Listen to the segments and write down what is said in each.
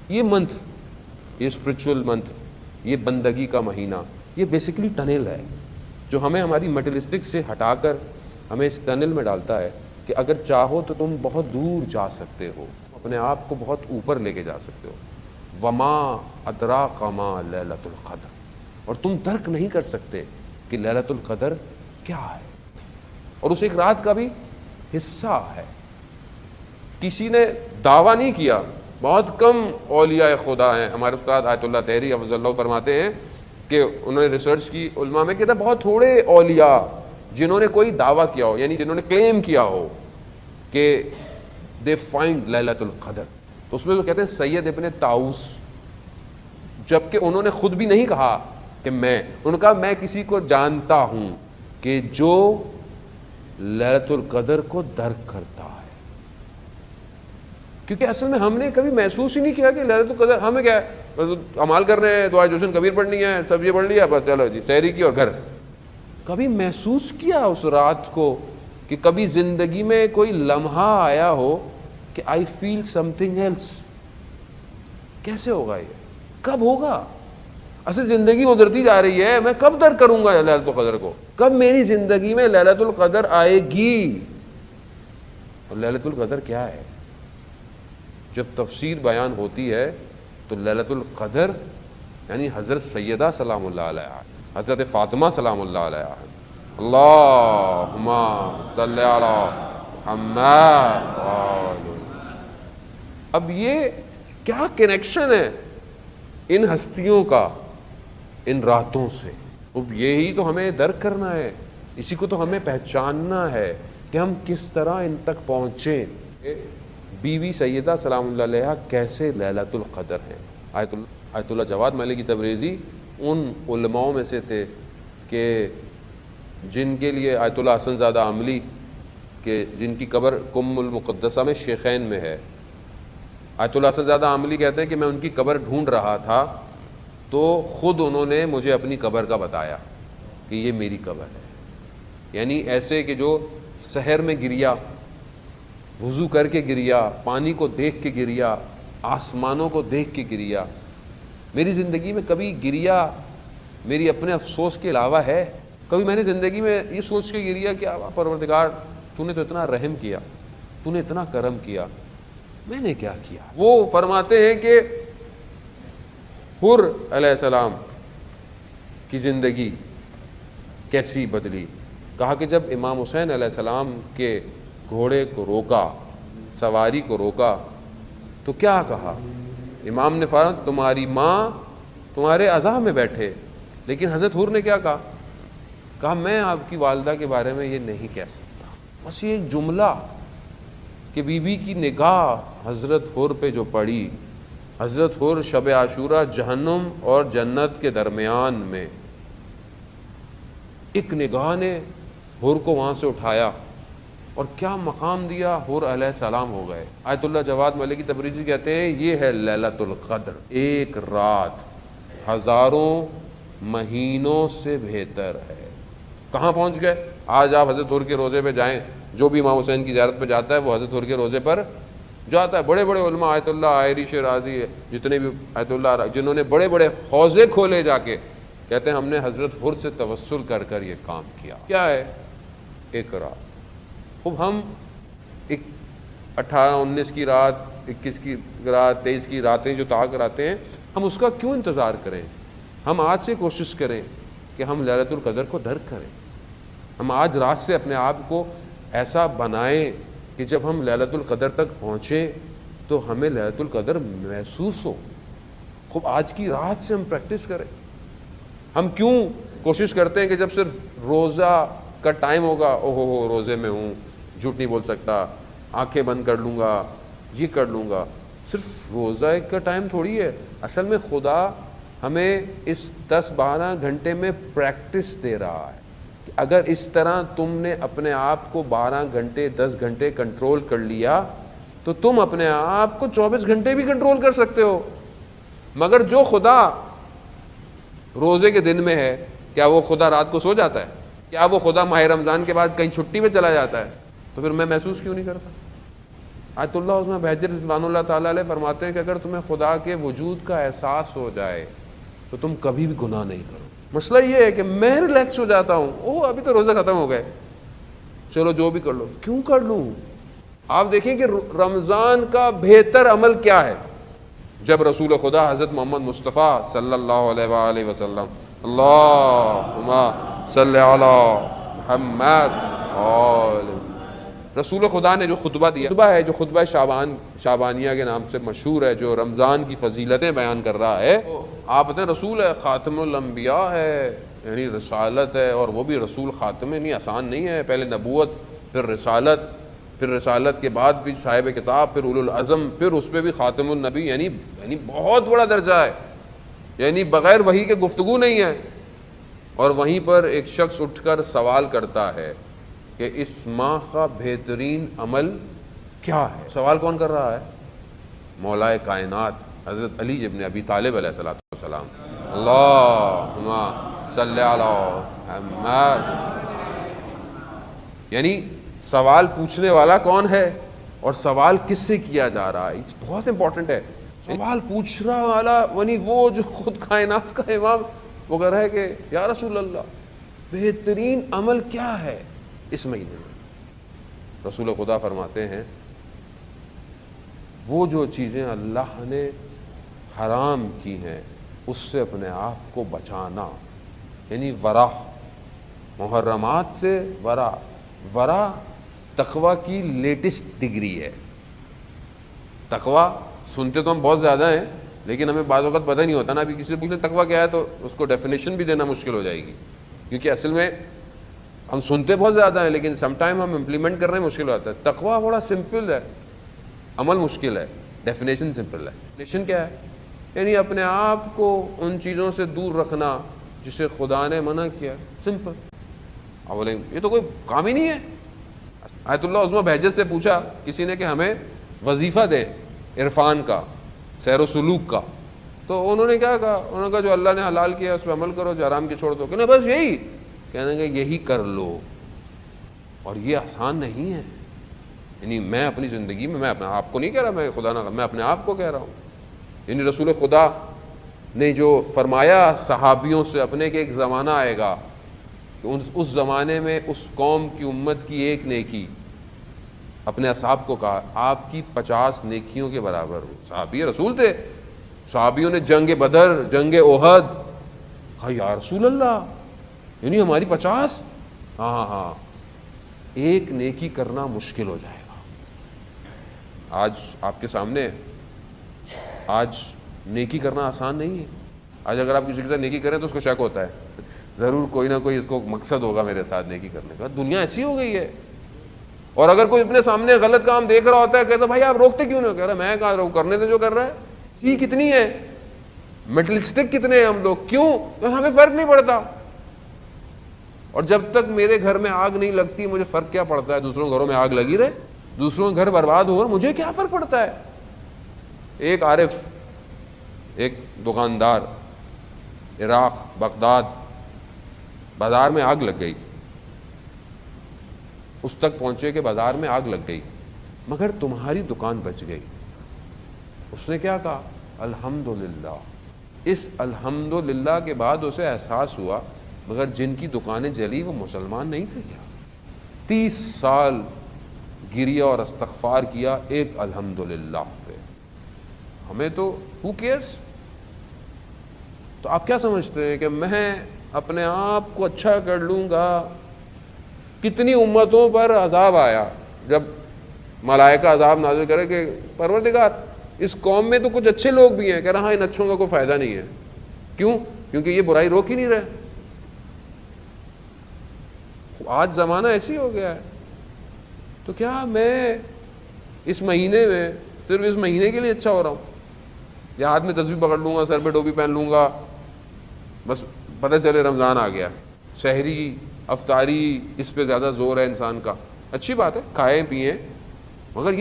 یہ منتھ، یہ spiritual month, یہ بندگی کا مہینہ، یہ بیسیکلی ٹنل ہے جو ہمیں ہماری مٹیریلسٹک سے ہٹا کر ہمیں اس ٹنل میں ڈالتا ہے کہ اگر چاہو تو تم بہت دور جا سکتے ہو، اپنے آپ کو بہت اوپر لے کے جا سکتے ہو۔ وما ادراک ما لیلۃ القدر، اور تم درک نہیں کر سکتے کہ لیلۃ القدر کیا ہے، اور اس ایک رات کا بھی حصہ ہے۔ کسی نے دعویٰ نہیں کیا، بہت کم اولیاء خدا ہیں۔ ہمارے استاد آیت اللہ طہری حفظ اللہ فرماتے ہیں کہ انہوں نے ریسرچ کی علماء میں، کہتا بہت تھوڑے اولیاء جنہوں نے کوئی دعویٰ کیا ہو، یعنی جنہوں نے کلیم کیا ہو کہ دے فائنڈ لیلۃ القدر۔ تو اس میں وہ کہتے ہیں سید ابن طاؤس، جبکہ انہوں نے خود بھی نہیں کہا کہ انہوں نے کہا میں کسی کو جانتا ہوں کہ جو لیلۃ القدر کو درک کرتا ہے، کیونکہ اصل میں ہم نے کبھی محسوس ہی نہیں کیا کہ لیلۃ القدر ہمیں کیا ہے، بس عمال کر رہے ہیں، دعا جوشن کبیر پڑھنی ہے، سب یہ پڑھ لیا، بس چلو جی سحری کی اور گھر۔ کبھی محسوس کیا اس رات کو کہ کبھی زندگی میں کوئی لمحہ آیا ہو کہ آئی فیل سم تھنگ ایلس؟ کیسے ہوگا یہ؟ کب ہوگا؟ اصل زندگی ادھرتی جا رہی ہے، میں کب درک کروں گا لیلۃ القدر کو؟ کب میری زندگی میں لیلۃ القدر آئے گی؟ اور لیلۃ القدر کیا ہے؟ جب تفسیر بیان ہوتی ہے تو لیلۃ القدر یعنی حضرت سیدہ سلام اللہ علیہا، حضرت فاطمہ سلام اللہ علیہا، اللہم صلی علی محمد۔ اب یہ کیا کنیکشن ہے ان ہستیوں کا ان راتوں سے؟ اب یہی تو ہمیں درک کرنا ہے، اسی کو تو ہمیں پہچاننا ہے کہ ہم کس طرح ان تک پہنچیں۔ بی بی سیدہ سلام اللہ علیہا کیسے لیلۃ القدر ہیں؟ آیت اللہ جواد ملکی تبریزی ان علماؤں میں سے تھے کہ جن کے لیے آیت اللہ حسن زادہ عملی کہ جن کی قبر کم المقدسہ میں شیخین میں ہے، آیت اللہ حسن زادہ عملی کہتے ہیں کہ میں ان کی قبر ڈھونڈ رہا تھا تو خود انہوں نے مجھے اپنی قبر کا بتایا کہ یہ میری قبر ہے۔ یعنی ایسے کہ جو سحر میں گریا، وضو کر کے گریا، پانی کو دیکھ کے گریا، آسمانوں کو دیکھ کے گریا۔ میری زندگی میں کبھی گریا میری اپنے افسوس کے علاوہ ہے؟ کبھی میں نے زندگی میں یہ سوچ کے گریا کہ پروردگار تو نے تو اتنا رحم کیا، تو نے اتنا کرم کیا، میں نے کیا کیا؟ وہ فرماتے ہیں کہ حر علیہ السلام کی زندگی کیسی بدلی؟ کہا کہ جب امام حسین علیہ السلام کے گھوڑے کو روکا، سواری کو روکا، تو کیا کہا؟ امام نے فرمایا تمہاری ماں تمہارے عزا میں بیٹھے، لیکن حضرت حر نے کیا کہا میں آپ کی والدہ کے بارے میں یہ نہیں کہہ سکتا۔ بس یہ ایک جملہ کہ بی بی کی نگاہ حضرت حر پہ جو پڑی، حضرت حر شب عاشورہ جہنم اور جنت کے درمیان میں، ایک نگاہ نے حر کو وہاں سے اٹھایا اور کیا مقام دیا، حر علیہ السلام ہو گئے۔ آیت اللہ جواد ملکی تبریزی کہتے ہیں یہ ہے لیلۃ القدر، ایک رات ہزاروں مہینوں سے بہتر ہے۔ کہاں پہنچ گئے؟ آج آپ حضرت حر کے روزے پہ جائیں، جو بھی امام حسین کی زیارت پہ جاتا ہے وہ حضرت حر کے روزے پر جاتا ہے۔ بڑے بڑے علماء، آیت اللہ آئری شیرازی، جتنے بھی آیت اللہ جنہوں نے بڑے بڑے حوضے کھولے جا کے، کہتے ہیں ہم نے حضرت حر سے توسل کر کر یہ کام کیا۔ کیا ہے؟ ایک رات۔ اب ہم 18 19 کی رات، 21 کی رات، 23 کی راتیں جو طا کراتے ہیں، ہم اس کا کیوں انتظار کریں؟ ہم آج سے کوشش کریں کہ ہم لیلۃ القدر کو درک کریں۔ ہم آج رات سے اپنے آپ کو ایسا بنائیں کہ جب ہم لیلۃ القدر تک پہنچیں تو ہمیں لیلۃ القدر محسوس ہو۔ خوب آج کی رات سے ہم پریکٹس کریں۔ ہم کیوں کوشش کرتے ہیں کہ جب صرف روزہ کا ٹائم ہوگا، اوہو روزے میں ہوں، جھوٹ نہیں بول سکتا، آنکھیں بند کر لوں گا، یہ کر لوں گا۔ صرف روزہ ایک کا ٹائم تھوڑی ہے، اصل میں خدا ہمیں اس 10-12 گھنٹے میں پریکٹس دے رہا ہے کہ اگر اس طرح تم نے اپنے آپ کو 12 گھنٹے 10 گھنٹے کنٹرول کر لیا تو تم اپنے آپ کو 24 گھنٹے بھی کنٹرول کر سکتے ہو۔ مگر جو خدا روزے کے دن میں ہے، کیا وہ خدا رات کو سو جاتا ہے؟ کیا وہ خدا ماہ رمضان کے بعد کہیں چھٹی میں چلا جاتا ہے؟ تو پھر میں محسوس کیوں نہیں کرتا؟ آیت اللہ عثمان بہجت رضوان اللہ تعالیٰ علیہ فرماتے ہیں کہ اگر تمہیں خدا کے وجود کا احساس ہو جائے تو تم کبھی بھی گناہ نہیں کرو. مسئلہ یہ ہے کہ میں ریلیکس ہو جاتا ہوں، ابھی تو روزہ ختم ہو گئے، چلو جو بھی کر لو. کیوں کر لوں؟ آپ دیکھیں کہ رمضان کا بہتر عمل کیا ہے؟ جب رسول خدا حضرت محمد مصطفیٰ صلی اللہ علیہ وآلہ وسلم، اللہم صلی علی محمد، رسول خدا نے جو خطبہ دیا، خطبہ ہے جو خطبہ شعبانیہ کے نام سے مشہور ہے، جو رمضان کی فضیلتیں بیان کر رہا ہے. آپ بتائیں رسول ہے، خاتم الانبیاء ہے، یعنی رسالت ہے، اور وہ بھی رسول خاتم ہے، نہیں آسان نہیں ہے. پہلے نبوت، پھر رسالت کے بعد بھی صاحب کتاب، پھر اولو العزم، پھر اس پہ بھی خاتم النبی، یعنی بہت بڑا درجہ ہے، یعنی بغیر وحی کے گفتگو نہیں ہے. اور وہیں پر ایک شخص اٹھ کر سوال کرتا ہے کہ اس ماہ کا بہترین عمل کیا ہے؟ سوال کون کر رہا ہے؟ مولا کائنات حضرت علی ابن ابی طالب علیہ السلام. اللہم صلی علی محمد. یعنی سوال پوچھنے والا کون ہے اور سوال کس سے کیا جا رہا ہے، یہ بہت امپورٹنٹ ہے. سوال پوچھ رہا والا یعنی وہ جو خود کائنات کا امام، وہ کہہ رہا ہے کہ یا رسول اللہ بہترین عمل کیا ہے اس مہینے میں؟ رسول خدا فرماتے ہیں وہ جو چیزیں اللہ نے حرام کی ہیں اس سے اپنے آپ کو بچانا، یعنی ورع، محرمات سے ورع تقوی کی لیٹسٹ ڈگری ہے. تقوی سنتے تو ہم بہت زیادہ ہیں، لیکن ہمیں بعض اوقات پتہ نہیں ہوتا نا. ابھی کسی سے پوچھیں تقوی کیا ہے تو اس کو ڈیفینیشن بھی دینا مشکل ہو جائے گی، کیونکہ اصل میں ہم سنتے بہت زیادہ ہیں لیکن سم ٹائم ہم امپلیمنٹ کرنے میں مشکل ہوتا ہے. تقوی بڑا سمپل ہے، عمل مشکل ہے، ڈیفینیشن سمپل ہے. ڈیفینیشن کیا ہے؟ یعنی اپنے آپ کو ان چیزوں سے دور رکھنا جسے خدا نے منع کیا. سمپل. اب بولیں یہ تو کوئی کام ہی نہیں ہے. آیت اللہ عظمہ بہجت سے پوچھا کسی نے کہ ہمیں وظیفہ دے عرفان کا، سیر و سلوک کا. تو انہوں نے کیا کہا؟ انہوں نے کہا جو اللہ نے حلال کیا اس پہ عمل کرو، جو حرام کی چھوڑ دو. کہ بس یہی کہنے کہ یہی کر لو. اور یہ آسان نہیں ہے. یعنی میں اپنی زندگی میں اپنے آپ کو نہیں کہہ رہا، میں خدا نہ، میں اپنے آپ کو کہہ رہا ہوں. یعنی رسول خدا نے جو فرمایا صحابیوں سے اپنے کہ ایک زمانہ آئے گا کہ اس زمانے میں اس قوم کی امت کی ایک نیکی، اپنے اصحاب کو کہا آپ کی 50 نیکیوں کے برابر ہو. صحابی رسول تھے، صحابیوں نے جنگ بدر، جنگ احد، کہا یا رسول اللہ یعنی ہماری 50؟ ہاں ایک نیکی کرنا مشکل ہو جائے گا. آج آپ کے سامنے، آج نیکی کرنا آسان نہیں ہے. آج اگر آپ کسی کے ساتھ نیکی کریں تو اس کو شک ہوتا ہے، ضرور کوئی نہ کوئی اس کو مقصد ہوگا میرے ساتھ نیکی کرنے کا. دنیا ایسی ہو گئی ہے. اور اگر کوئی اپنے سامنے غلط کام دیکھ رہا ہوتا ہے کہتا بھائی آپ روکتے کیوں نہیں؟ کہہ رہا میں کہاں روک، کرنے دے جو کر رہا ہے. سی کتنی ہے، میٹلسٹک کتنے ہیں ہم لوگ. کیوں؟ ہمیں فرق نہیں پڑتا. اور جب تک میرے گھر میں آگ نہیں لگتی مجھے فرق کیا پڑتا ہے؟ دوسروں گھروں میں آگ لگی رہے، دوسروں کے گھر برباد ہو رہے، مجھے کیا فرق پڑتا ہے؟ ایک عارف، ایک دکاندار، عراق، بغداد، بازار میں آگ لگ گئی. اس تک پہنچے کہ بازار میں آگ لگ گئی مگر تمہاری دکان بچ گئی. اس نے کیا کہا؟ الحمدللہ. اس الحمدللہ کے بعد اسے احساس ہوا مگر جن کی دکانیں جلی وہ مسلمان نہیں تھے کیا؟ 30 سال گریا اور استغفار کیا ایک الحمدللہ پہ. ہمیں تو who cares؟ تو آپ کیا سمجھتے ہیں کہ میں اپنے آپ کو اچھا کر لوں گا؟ کتنی امتوں پر عذاب آیا جب ملائکہ عذاب نازل کرے کہ پروردگار اس قوم میں تو کچھ اچھے لوگ بھی ہیں. کہہ رہا ہاں ان اچھوں کا کوئی فائدہ نہیں ہے. کیوں؟ کیونکہ یہ برائی روک ہی نہیں رہے. آج زمانہ ایسی ہو گیا ہے. تو کیا میں اس مہینے میں صرف اس مہینے کے لیے اچھا ہو رہا ہوں؟ یا ہاتھ میں تسبیح پکڑ لوں گا، سر پہ ٹوپی پہن لوں گا، بس پتہ چلے رمضان آ گیا. شہری افطاری اس پہ زیادہ زور ہے انسان کا. اچھی بات ہے، کھائیں پئیں، مگر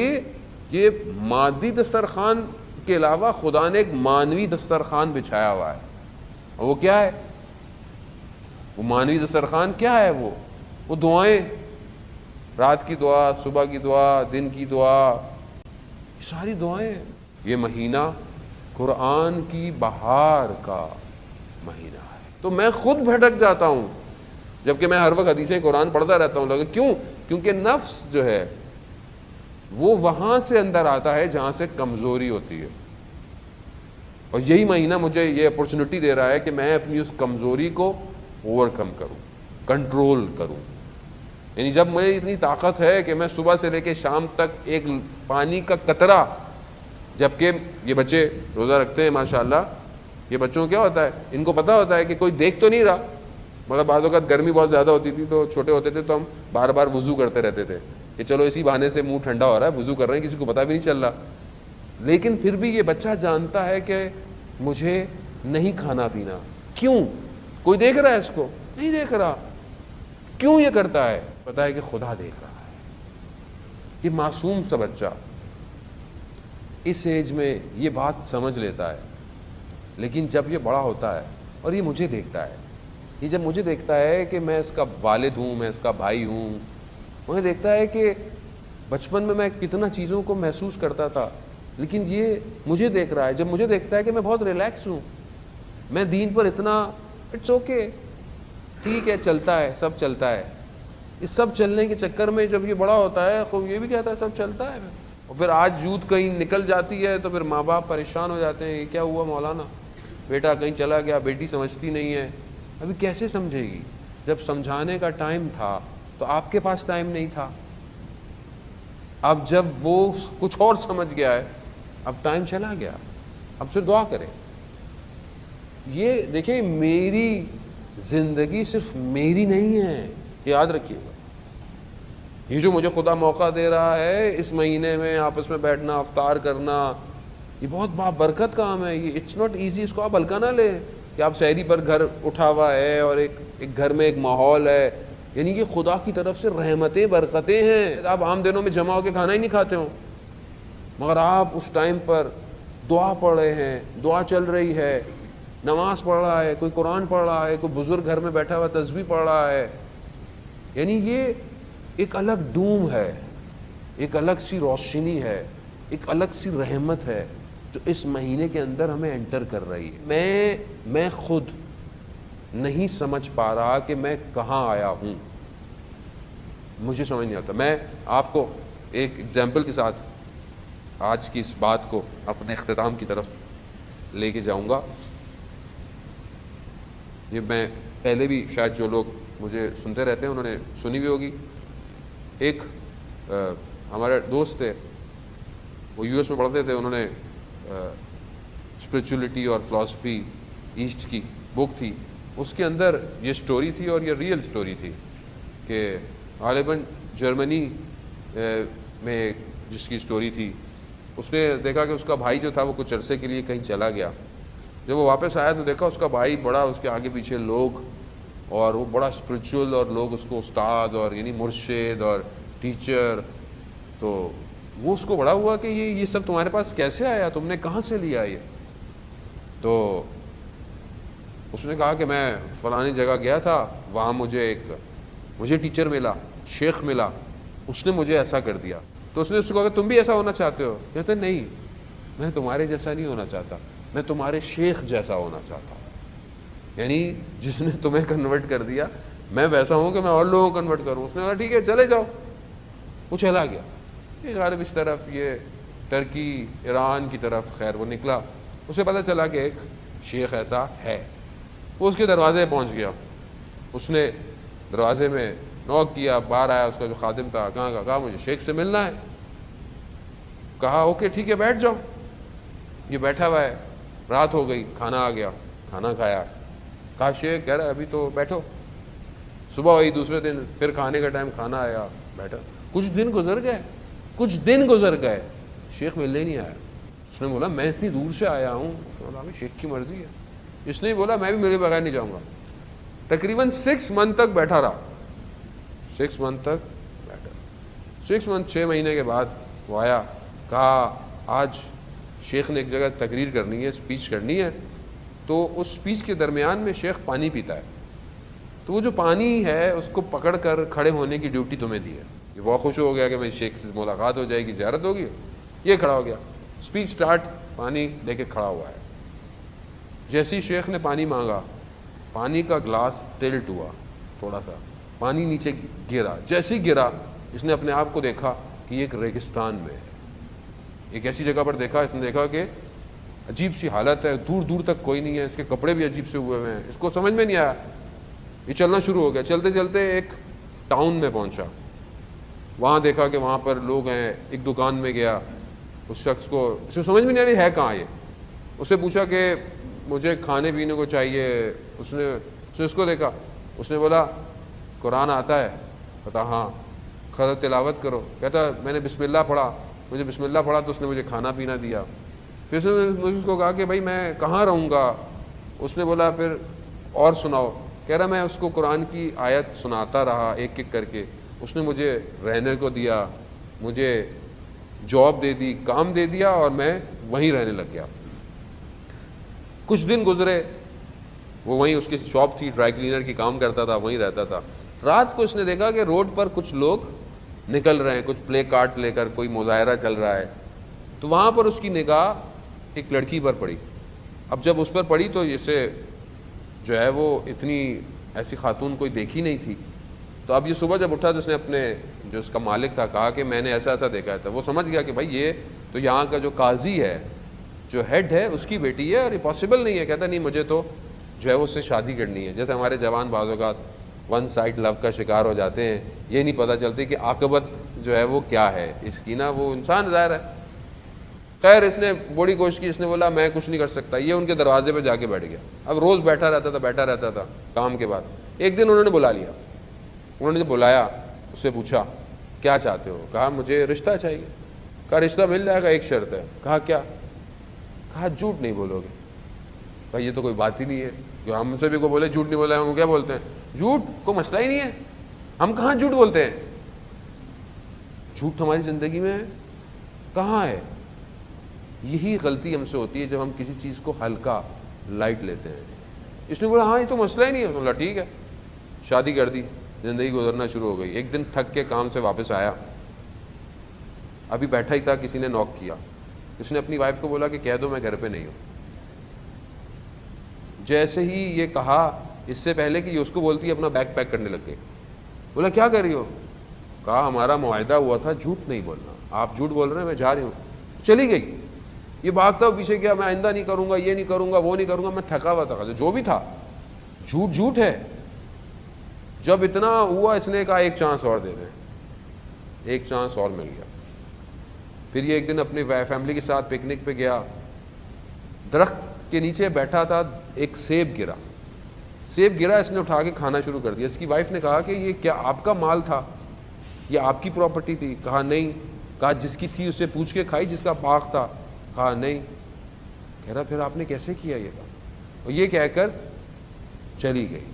یہ مادی دسترخوان کے علاوہ خدا نے ایک مانوی دسترخوان بچھایا ہوا ہے. اور وہ کیا ہے؟ وہ مانوی دسترخوان کیا ہے؟ وہ دعائیں، رات کی دعا، صبح کی دعا، دن کی دعا، ساری دعائیں. یہ مہینہ قرآن کی بہار کا مہینہ ہے. تو میں خود بھٹک جاتا ہوں جبکہ میں ہر وقت حدیثیں قرآن پڑھتا رہتا ہوں. لوگ کیوں؟ کیونکہ نفس جو ہے وہ وہاں سے اندر آتا ہے جہاں سے کمزوری ہوتی ہے, اور یہی مہینہ مجھے یہ اپرچونٹی دے رہا ہے کہ میں اپنی اس کمزوری کو اوور کم کروں, کنٹرول کروں. یعنی جب مجھے اتنی طاقت ہے کہ میں صبح سے لے کے شام تک ایک پانی کا قطرہ, جبکہ یہ بچے روزہ رکھتے ہیں ماشاءاللہ, یہ بچوں کو کیا ہوتا ہے, ان کو پتہ ہوتا ہے کہ کوئی دیکھ تو نہیں رہا, مگر بعض اوقات گرمی بہت زیادہ ہوتی تھی تو چھوٹے ہوتے تھے تو ہم بار بار وضو کرتے رہتے تھے کہ چلو اسی بہانے سے منہ ٹھنڈا ہو رہا ہے, وضو کر رہے ہیں, کسی کو پتہ بھی نہیں چل رہا. لیکن پھر بھی یہ بچہ جانتا ہے کہ مجھے نہیں کھانا پینا. کیوں؟ کوئی دیکھ رہا ہے اس کو؟ نہیں دیکھ رہا. کیوں یہ کرتا ہے؟ پتہ ہے کہ خدا دیکھ رہا ہے. یہ معصوم سا بچہ اس ایج میں یہ بات سمجھ لیتا ہے, لیکن جب یہ بڑا ہوتا ہے اور یہ مجھے دیکھتا ہے, یہ جب مجھے دیکھتا ہے کہ میں اس کا والد ہوں, میں اس کا بھائی ہوں, مجھے دیکھتا ہے کہ بچپن میں کتنا چیزوں کو محسوس کرتا تھا, لیکن یہ مجھے دیکھ رہا ہے. جب مجھے دیکھتا ہے کہ میں بہت ریلیکس ہوں, میں دین پر اتنا اٹس اوکے, ٹھیک ہے, چلتا ہے, سب چلتا ہے. اس سب چلنے کے چکر میں جب یہ بڑا ہوتا ہے خوب یہ بھی کہتا ہے سب چلتا ہے, اور پھر آج یوتھ کہیں نکل جاتی ہے تو پھر ماں باپ پریشان ہو جاتے ہیں, یہ کیا ہوا مولانا, بیٹا کہیں چلا گیا, بیٹی سمجھتی نہیں ہے. ابھی کیسے سمجھے گی؟ جب سمجھانے کا ٹائم تھا تو آپ کے پاس ٹائم نہیں تھا. اب جب وہ کچھ اور سمجھ گیا ہے, اب ٹائم چلا گیا, اب پھر دعا کریں. یہ دیکھیں میری زندگی صرف میری نہیں ہے, یاد رکھیے گا. یہ جو مجھے خدا موقع دے رہا ہے اس مہینے میں آپس میں بیٹھنا, افطار کرنا, یہ بہت بابرکت کام ہے. یہ اٹس ناٹ ایزی. اس کو آپ ہلکا نہ لیں کہ آپ سحری پر گھر اٹھا ہوا ہے اور ایک گھر میں ایک ماحول ہے. یعنی یہ خدا کی طرف سے رحمتیں, برکتیں ہیں. آپ عام دنوں میں جمع ہو کے کھانا ہی نہیں کھاتے ہوں, مگر آپ اس ٹائم پر دعا پڑھ رہے ہیں, دعا چل رہی ہے, نماز پڑھ رہا ہے, کوئی قرآن پڑھ رہا ہے, کوئی بزرگ گھر میں بیٹھا ہوا تسبیح پڑھ رہا ہے. یعنی یہ ایک الگ دوم ہے, ایک الگ سی روشنی ہے, ایک الگ سی رحمت ہے جو اس مہینے کے اندر ہمیں انٹر کر رہی ہے. میں خود نہیں سمجھ پا رہا کہ میں کہاں آیا ہوں, مجھے سمجھ نہیں آتا. میں آپ کو ایک ایگزامپل کے ساتھ آج کی اس بات کو اپنے اختتام کی طرف لے کے جاؤں گا. یہ میں پہلے بھی شاید جو لوگ مجھے سنتے رہتے ہیں انہوں نے سنی بھی ہوگی. ایک ہمارے دوست تھے, وہ یو ایس میں پڑھتے تھے, انہوں نے اسپریچولیٹی اور فلاسفی ایسٹ کی بک تھی, اس کے اندر یہ سٹوری تھی اور یہ ریئل سٹوری تھی کہ غالباً جرمنی میں جس کی سٹوری تھی, اس نے دیکھا کہ اس کا بھائی جو تھا وہ کچھ عرصے کے لیے کہیں چلا گیا. جب وہ واپس آیا تو دیکھا اس کا بھائی بڑا, اس کے آگے پیچھے لوگ, اور وہ بڑا اسپریچول, اور لوگ اس کو استاد اور یعنی مرشد اور ٹیچر. تو وہ اس کو بڑا ہوا کہ یہ سب تمہارے پاس کیسے آیا, تم نے کہاں سے لیا یہ؟ تو اس نے کہا کہ میں فلانی جگہ گیا تھا, وہاں مجھے ٹیچر ملا, شیخ ملا, اس نے مجھے ایسا کر دیا. تو اس نے اس کو کہا کہ تم بھی ایسا ہونا چاہتے ہو؟ کہتے نہیں, میں تمہارے جیسا نہیں ہونا چاہتا, میں تمہارے شیخ جیسا ہونا چاہتا ہوں. یعنی جس نے تمہیں کنورٹ کر دیا میں ویسا ہوں کہ میں اور لوگوں کو کنورٹ کروں. اس نے کہا ٹھیک ہے چلے جاؤ. وہ چلا گیا, یہ غالب اس طرف, یہ ٹرکی ایران کی طرف. خیر وہ نکلا, اسے پتہ چلا کہ ایک شیخ ایسا ہے. وہ اس کے دروازے پہنچ گیا, اس نے دروازے میں نوک کیا, باہر آیا اس کا جو خادم تھا, کہا مجھے شیخ سے ملنا ہے. کہا اوکے ٹھیک ہے بیٹھ جاؤ. یہ بیٹھا ہوا ہے, رات ہو گئی, کھانا آ گیا, کھانا کھایا. کہا شیخ, کہہ رہا ہے ابھی تو بیٹھو. صبح ہوئی دوسرے دن, پھر کھانے کا ٹائم, کھانا آیا, بیٹھا. کچھ دن گزر گئے, شیخ ملنے ہی نہیں آیا. اس نے بولا میں اتنی دور سے آیا ہوں. اس نے بولا شیخ کی مرضی ہے. اس نے بولا میں بھی میرے بغیر نہیں جاؤں گا. تقریباً 6 منتھ تک بیٹھا رہا. 6 منتھ تک بیٹھا. 6 مہینے کے بعد وہ آیا. کہا آج شیخ نے ایک جگہ تقریر کرنی ہے, اسپیچ کرنی ہے. تو اس اسپیچ کے درمیان میں شیخ پانی پیتا ہے. تو وہ جو پانی ہے اس کو پکڑ کر کھڑے ہونے کی ڈیوٹی تمہیں دی ہے. یہ بہت خوش ہو گیا کہ میری شیخ سے ملاقات ہو جائے گی, زیارت ہوگی. یہ کھڑا ہو گیا, اسپیچ سٹارٹ, پانی لے کے کھڑا ہوا ہے. جیسے ہی شیخ نے پانی مانگا, پانی کا گلاس ٹلٹ ہوا تھوڑا سا, پانی نیچے گرا. جیسے ہی گرا اس نے اپنے آپ کو دیکھا کہ یہ ایک ریگستان میں ہے, ایک ایسی جگہ پر دیکھا. اس نے دیکھا کہ عجیب سی حالت ہے, دور دور تک کوئی نہیں ہے, اس کے کپڑے بھی عجیب سے ہوئے ہوئے ہیں. اس کو سمجھ میں نہیں آیا, یہ چلنا شروع ہو گیا. چلتے چلتے ایک ٹاؤن میں پہنچا, وہاں دیکھا کہ وہاں پر لوگ ہیں. ایک دکان میں گیا, اس شخص کو اس کو سمجھ میں نہیں آ رہی ہے کہاں یہ. اس سے پوچھا کہ مجھے کھانے پینے کو چاہیے. اس نے اس کو دیکھا, اس نے بولا قرآن آتا ہے؟ کہتا ہاں. خیر تلاوت کرو. کہتا میں نے بسم اللہ پڑھا, مجھے بسم اللہ پڑھا تو اس نے مجھے کھانا پینا دیا. پھر اس نے مجھے اس کو کہا کہ بھائی میں کہاں رہوں گا. اس نے بولا پھر اور سناؤ. کہہ رہا میں اس کو قرآن کی آیت سناتا رہا ایک ایک کر کے. اس نے مجھے رہنے کو دیا, مجھے جاب دے دی, کام دے دیا, اور میں وہیں رہنے لگ گیا. کچھ دن گزرے, وہ وہیں اس کی شاپ تھی, ڈرائی کلینر کی کام کرتا تھا, وہیں رہتا تھا. رات کو اس نے دیکھا کہ روڈ پر کچھ لوگ نکل رہے ہیں, کچھ پلے کارڈ لے کر, کوئی مظاہرہ چل رہا ہے. تو وہاں پر اس کی نگاہ ایک لڑکی پر پڑی. اب جب اس پر پڑی تو اسے جو ہے وہ اتنی ایسی خاتون کوئی دیکھی نہیں تھی. تو اب یہ صبح جب اٹھا تو اس نے اپنے جو اس کا مالک تھا کہا کہ میں نے ایسا ایسا دیکھا تھا. وہ سمجھ گیا کہ بھائی یہ تو یہاں کا جو قاضی ہے, جو ہیڈ ہے, اس کی بیٹی ہے, اور یہ پاسبل نہیں ہے. کہتا نہیں مجھے تو جو ہے وہ اس سے شادی کرنی ہے. جیسے ہمارے جوان بعض اوقات ون سائڈ لو کا شکار ہو جاتے ہیں, یہ نہیں پتہ چلتی کہ عاقبت جو ہے وہ کیا ہے اس کی نا, وہ انسان ظاہر ہے. خیر اس نے بڑی کوشش کی. اس نے بولا میں کچھ نہیں کر سکتا. یہ ان کے دروازے پہ جا کے بیٹھ گیا. اب روز بیٹھا رہتا تھا کام کے بعد. ایک دن انہوں نے بلا لیا. انہوں نے بلایا, اس سے پوچھا کیا چاہتے ہو. کہا مجھے رشتہ چاہیے. کہا رشتہ مل جائے گا, ایک شرط ہے. کہا کیا. کہا جھوٹ نہیں بولو گے. کہا یہ تو کوئی بات ہی نہیں ہے, جو ہم سے بھی کو بولے جھوٹ نہیں بولا, ہم کیا بولتے ہیں, جھوٹ کو مسئلہ ہی نہیں ہے, ہم کہاں جھوٹ بولتے ہیں. جھوٹ ہماری زندگی میں کہاں ہے. یہی غلطی ہم سے ہوتی ہے جب ہم کسی چیز کو ہلکا لائٹ لیتے ہیں. اس نے بولا ہاں یہ تو مسئلہ ہی نہیں ہے. بولا ٹھیک ہے, شادی کر دی, زندگی گزرنا شروع ہو گئی. ایک دن تھک کے کام سے واپس آیا, ابھی بیٹھا ہی تھا, کسی نے نوک کیا. اس نے اپنی وائف کو بولا کہ کہہ دو میں گھر پہ نہیں ہوں. جیسے ہی یہ کہا, اس سے پہلے کہ یہ اس کو بولتی اپنا بیگ پیک کرنے لگ گئی. بولا کیا کر رہی ہو. کہا ہمارا معاہدہ ہوا تھا جھوٹ نہیں بولنا, آپ جھوٹ بول رہے ہیں, میں جا رہی ہوں. چلی گئی. یہ بھاگتا ہو پیچھے کیا, میں آئندہ نہیں کروں گا, یہ نہیں کروں گا, وہ نہیں کروں گا. میں تھکا ہوا تھا, جو بھی تھا جھوٹ جھوٹ ہے. جب اتنا ہوا اس نے کہا ایک چانس اور دے دیں. ایک چانس اور مل گیا. پھر یہ ایک دن اپنی فیملی کے ساتھ پکنک پہ گیا. درخت کے نیچے بیٹھا تھا, ایک سیب گرا. سیب گرا, اس نے اٹھا کے کھانا شروع کر دیا. اس کی وائف نے کہا کہ یہ کیا آپ کا مال تھا, یہ آپ کی پراپرٹی تھی. کہا نہیں. کہا جس کی تھی اس سے پوچھ کے کھائی, جس کا باغ تھا. کہا نہیں. کہہ رہا پھر آپ نے کیسے کیا یہ کام. اور یہ کہہ کر چلی گئی.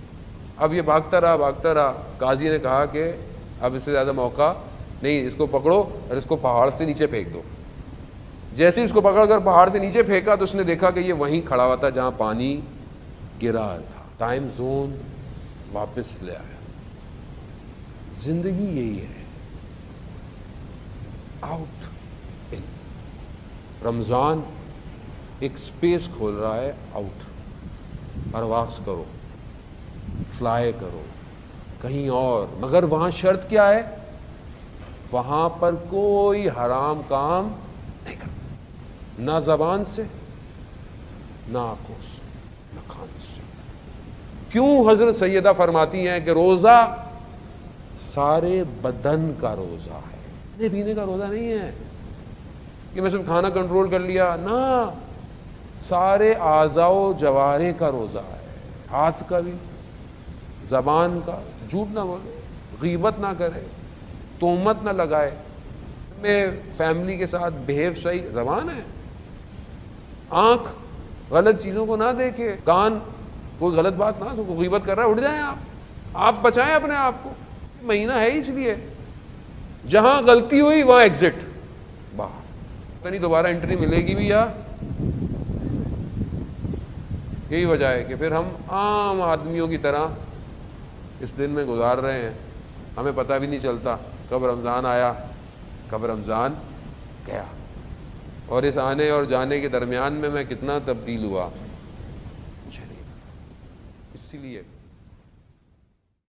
اب یہ بھاگتا رہا. قاضی نے کہا کہ اب اس سے زیادہ موقع نہیں, اس کو پکڑو اور اس کو پہاڑ سے نیچے پھینک دو. جیسے اس کو پکڑ کر پہاڑ سے نیچے پھینکا تو اس نے دیکھا کہ یہ وہیں کھڑا ہوا تھا جہاں پانی گرا تھا. ٹائم زون واپس لے آیا. زندگی یہی ہے, آؤٹ ان. رمضان ایک سپیس کھول رہا ہے, آؤٹ. پرواز کرو, فلائی کرو کہیں اور, مگر وہاں شرط کیا ہے, وہاں پر کوئی حرام کام نہیں کرنا, نہ زبان سے, نہ آنکھوں سے, نہ کھانے سے. کیوں حضرت سیدہ فرماتی ہیں کہ روزہ سارے بدن کا روزہ ہے, کھانے پینے کا روزہ نہیں ہے کہ میں صرف کھانا کنٹرول کر لیا. نہ, سارے اعضاء و جوارح کا روزہ ہے. ہاتھ کا بھی, زبان کا, جھوٹ نہ بولے, غیبت نہ کرے, تہمت نہ لگائے, میں فیملی کے ساتھ بہیو صحیح. زبان ہے. آنکھ غلط چیزوں کو نہ دیکھے. کان کوئی غلط بات نہ, کوئی غیبت کر رہا ہے اٹھ جائیں آپ بچائیں اپنے آپ کو. مہینہ ہے اس لیے جہاں غلطی ہوئی وہاں ایگزٹ, باہر. پتہ نہیں دوبارہ انٹری ملے گی بھی یا. یہی وجہ ہے کہ پھر ہم عام آدمیوں کی طرح اس دن میں گزار رہے ہیں. ہمیں پتہ بھی نہیں چلتا کب رمضان آیا کب رمضان گیا. اور اس آنے اور جانے کے درمیان میں کتنا تبدیل ہوا مجھے نہیں پتا۔ اسی لیے